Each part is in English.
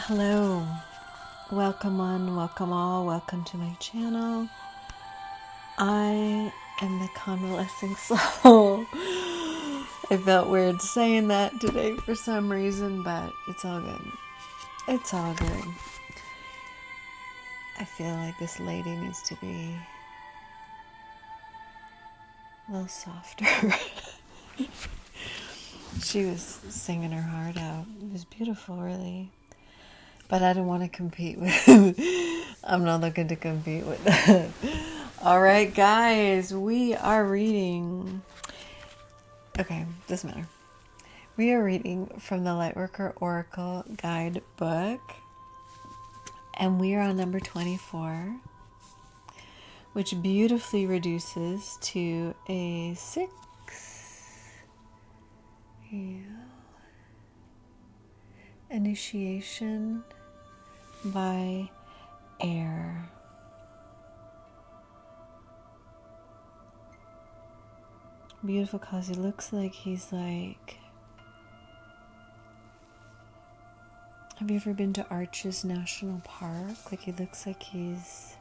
Hello, welcome one, welcome all, welcome to my channel. I am the convalescing soul. I felt weird saying that today for some reason, but it's all good. It's all good. I feel like this lady needs to be a little softer. She was singing her heart out. It was beautiful, really. But I don't want to compete with I'm not looking to compete with that. Alright guys, we are reading, okay, doesn't matter. We are reading from the Lightworker Oracle Guidebook, and we are on number 24, which beautifully reduces to a 6. Yeah. Initiation by air. Beautiful cause he looks like he's like, have you ever been to Arches National Park? Like he looks like he's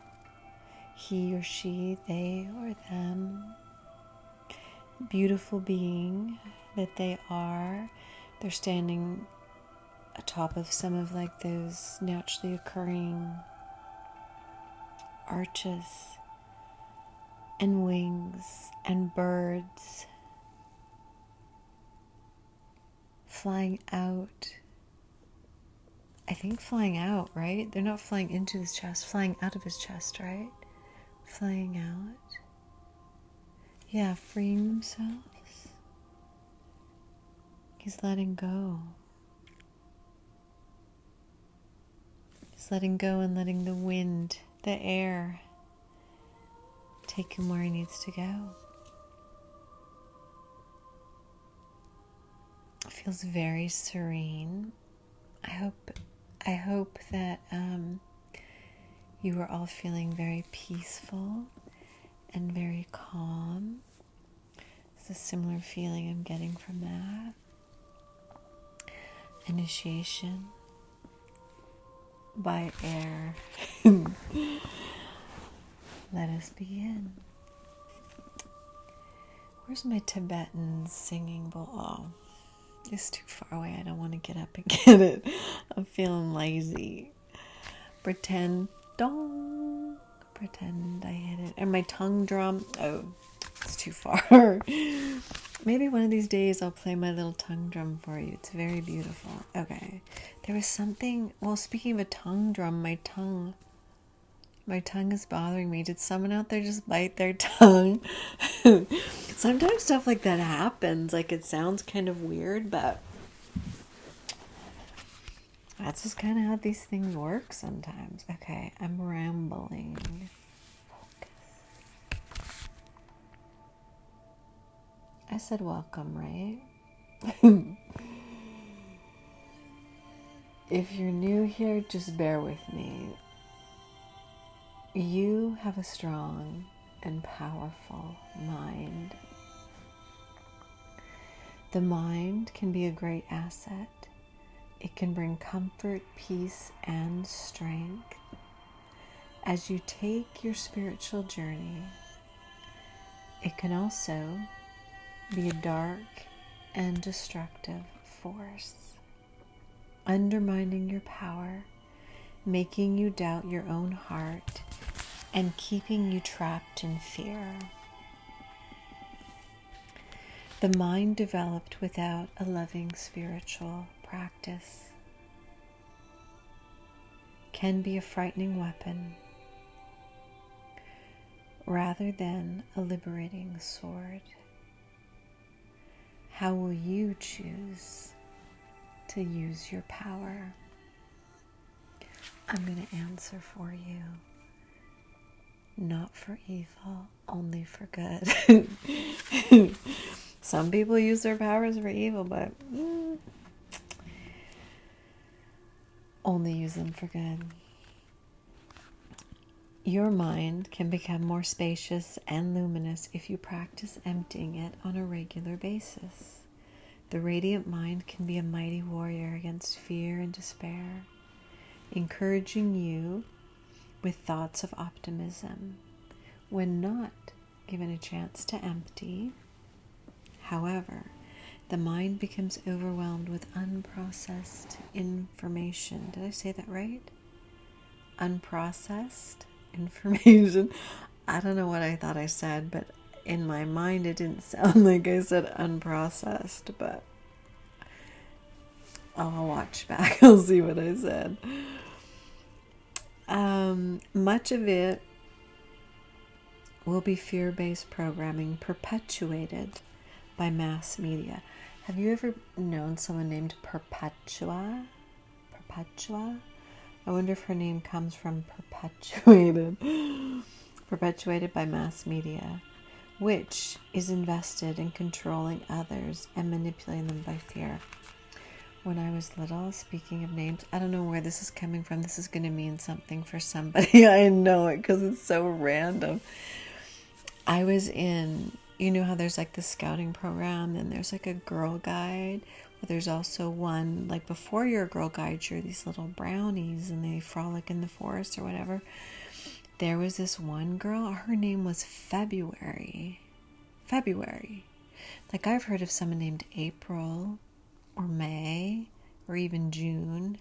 he or she, they or them. Beautiful being that they are. They're standing atop of some of like those naturally occurring arches and wings and birds flying out. I think flying out, right? They're not flying into his chest, flying out of his chest, right? Flying out. Yeah, freeing themselves. He's letting go. He's letting go and letting the wind, the air, take him where he needs to go. It feels very serene. I hope that you are all feeling very peaceful and very calm. It's a similar feeling I'm getting from that. Initiation by air. Let us begin. Where's my Tibetan singing bowl? Oh, it's too far away. I don't want to get up and get it. I'm feeling lazy. Pretend dong. Pretend I hit it. And my tongue drum. Oh, it's too far. Maybe one of these days I'll play my little tongue drum for you. It's very beautiful. Okay. There was something. Well, speaking of a tongue drum, my tongue is bothering me. Did someone out there just bite their tongue? Sometimes stuff like that happens. Like it sounds kind of weird, but that's just kind of how these things work sometimes. Okay, I'm rambling. Focus. I said welcome, right? If you're new here, just bear with me. You have a strong and powerful mind. The mind can be a great asset. It can bring comfort, peace, and strength. As you take your spiritual journey, it can also be a dark and destructive force, undermining your power, making you doubt your own heart, and keeping you trapped in fear. The mind developed without a loving spiritual practice can be a frightening weapon rather than a liberating sword. How will you choose to use your power? I'm going to answer for you. Not for evil, only for good. Some people use their powers for evil, but only use them for good. Your mind can become more spacious and luminous if you practice emptying it on a regular basis. The radiant mind can be a mighty warrior against fear and despair. encouraging you with thoughts of optimism when not given a chance to empty. However, the mind becomes overwhelmed with unprocessed information. Did I say that right? Unprocessed information. I don't know what I thought I said, but in my mind it didn't sound like I said unprocessed, but I'll watch back. I'll see what I said. Much of it will be fear-based programming perpetuated by mass media. Have you ever known someone named Perpetua? Perpetua? I wonder if her name comes from perpetuated. Perpetuated by mass media, which is invested in controlling others and manipulating them by fear. When I was little, speaking of names, I don't know where this is coming from. This is going to mean something for somebody. I know it because it's so random. I was in, you know how there's like the scouting program, and there's like a girl guide, but there's also one, like before you're a girl guide, you're these little brownies and they frolic in the forest or whatever. There was this one girl, her name was February. February. Like I've heard of someone named April or May or even June.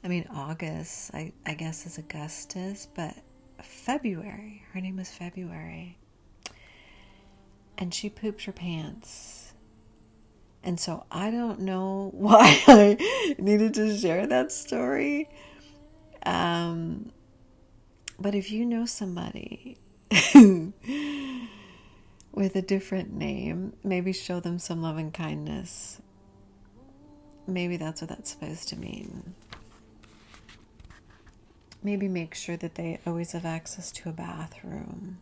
I mean August, I guess is Augustus, but February. Her name was February. And she pooped her pants. And so I don't know why I needed to share that story. But if you know somebody with a different name, maybe show them some love and kindness. Maybe that's what that's supposed to mean. Maybe make sure that they always have access to a bathroom.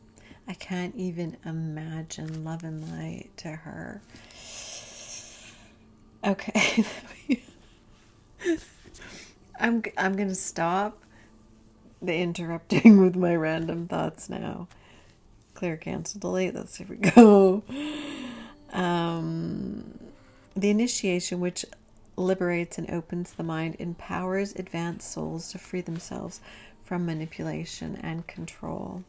I can't even imagine love and light to her. Okay. I'm going to stop the interrupting with my random thoughts now. Clear, cancel, delete. Let's see if we go. The initiation, which liberates and opens the mind, empowers advanced souls to free themselves from manipulation and control.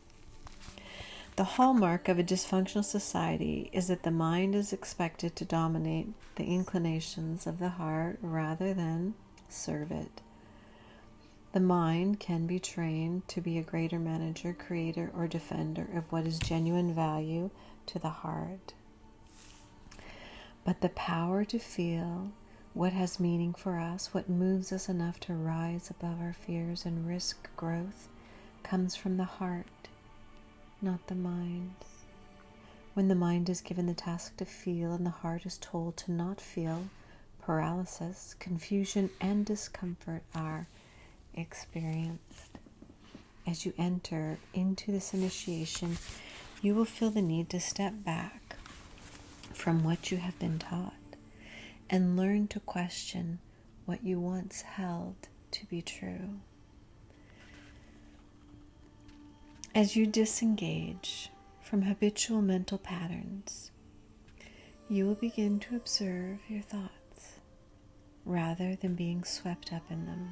The hallmark of a dysfunctional society is that the mind is expected to dominate the inclinations of the heart rather than serve it. The mind can be trained to be a greater manager, creator, or defender of what is genuine value to the heart. But the power to feel what has meaning for us, what moves us enough to rise above our fears and risk growth, comes from the heart, not the mind. When the mind is given the task to feel and the heart is told to not feel, paralysis, confusion, and discomfort are experienced. As you enter into this initiation, you will feel the need to step back from what you have been taught and learn to question what you once held to be true. As you disengage from habitual mental patterns, you will begin to observe your thoughts rather than being swept up in them.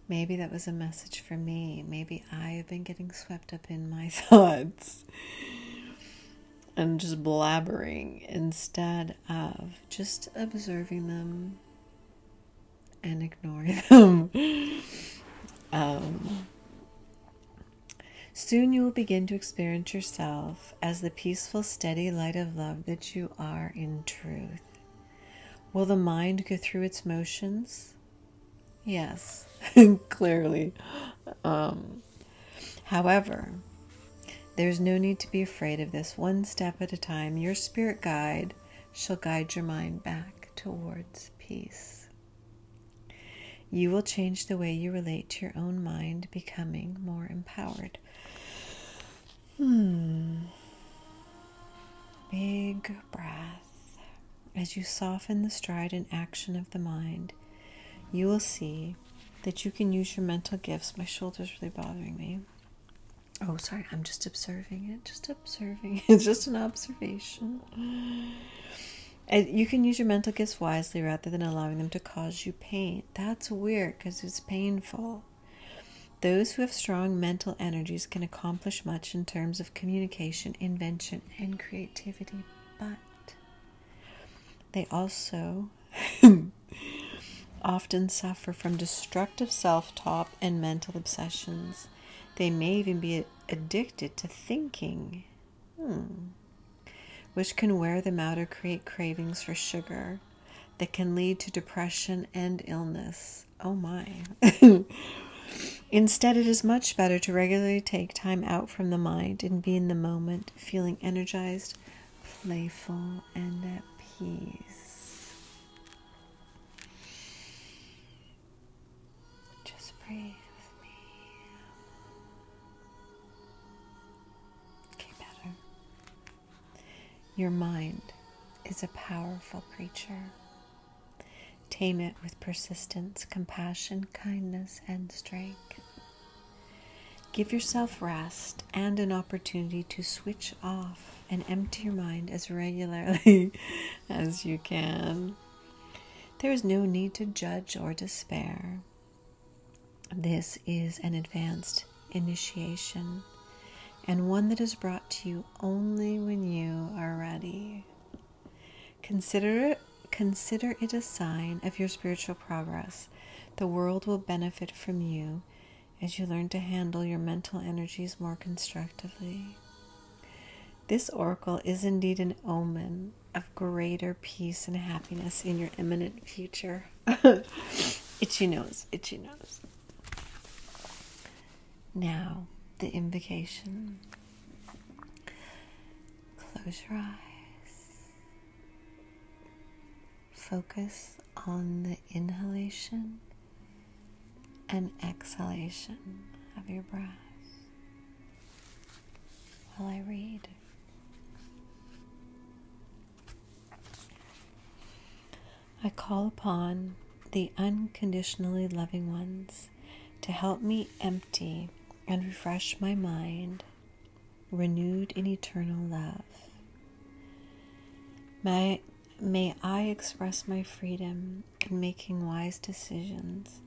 Maybe that was a message for me. Maybe I have been getting swept up in my thoughts and just blabbering instead of just observing them and ignoring them. Soon you will begin to experience yourself as the peaceful, steady light of love that you are in truth. Will the mind go through its motions? Yes, clearly. However, there's no need to be afraid of this. One step at a time, your spirit guide shall guide your mind back towards peace. You will change the way you relate to your own mind, becoming more empowered. Big breath. As you soften the stride and action of the mind, you will see that you can use your mental gifts. My shoulder's really bothering me. Oh, sorry, I'm just observing it. Just observing. It's just an observation. You can use your mental gifts wisely rather than allowing them to cause you pain. That's weird because it's painful. Those who have strong mental energies can accomplish much in terms of communication, invention, and creativity, but they also often suffer from destructive self-talk and mental obsessions. They may even be addicted to thinking, which can wear them out or create cravings for sugar that can lead to depression and illness. Oh my. Instead, it is much better to regularly take time out from the mind and be in the moment, feeling energized, playful, and at peace. Just breathe with me. Okay, better. Your mind is a powerful creature. Tame it with persistence, compassion, kindness, and strength. Give yourself rest and an opportunity to switch off and empty your mind as regularly as you can. There is no need to judge or despair. This is an advanced initiation, and one that is brought to you only when you are ready. Consider it a sign of your spiritual progress. The world will benefit from you as you learn to handle your mental energies more constructively. This oracle is indeed an omen of greater peace and happiness in your imminent future. Itchy nose, itchy nose. Now, the invocation. Close your eyes. Focus on the inhalation and exhalation of your breath while I read. I call upon the unconditionally loving ones to help me empty and refresh my mind, renewed in eternal love. May I express my freedom in making wise decisions,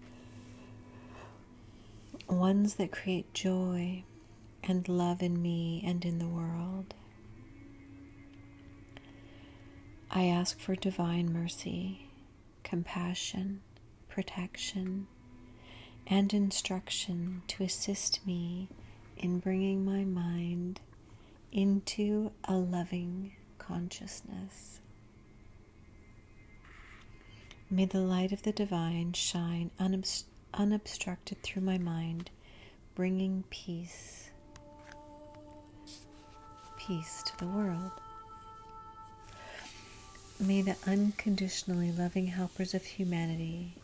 ones that create joy and love in me and in the world. I ask for divine mercy, compassion, protection, and instruction to assist me in bringing my mind into a loving consciousness. May the light of the divine shine unobstructed through my mind, bringing peace to the world. May the unconditionally loving helpers of humanity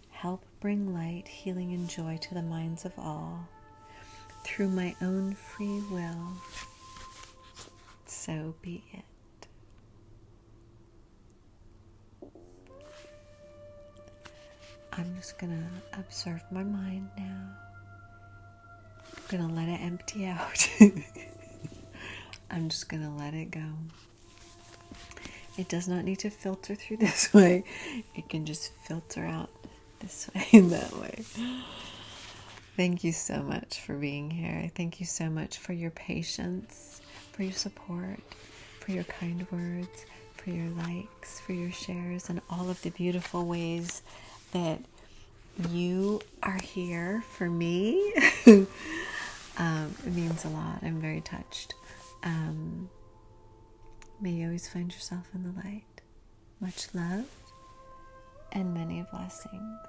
help bring light, healing, and joy to the minds of all through my own free will. So be it. I'm just going to observe my mind now. I'm going to let it empty out. I'm just going to let it go. It does not need to filter through this way. It can just filter out this way and that way. Thank you so much for being here. Thank you so much for your patience, for your support, for your kind words, for your likes, for your shares, and all of the beautiful ways that you are here for me. It means a lot. I'm very touched. May you always find yourself in the light. Much love and many blessings.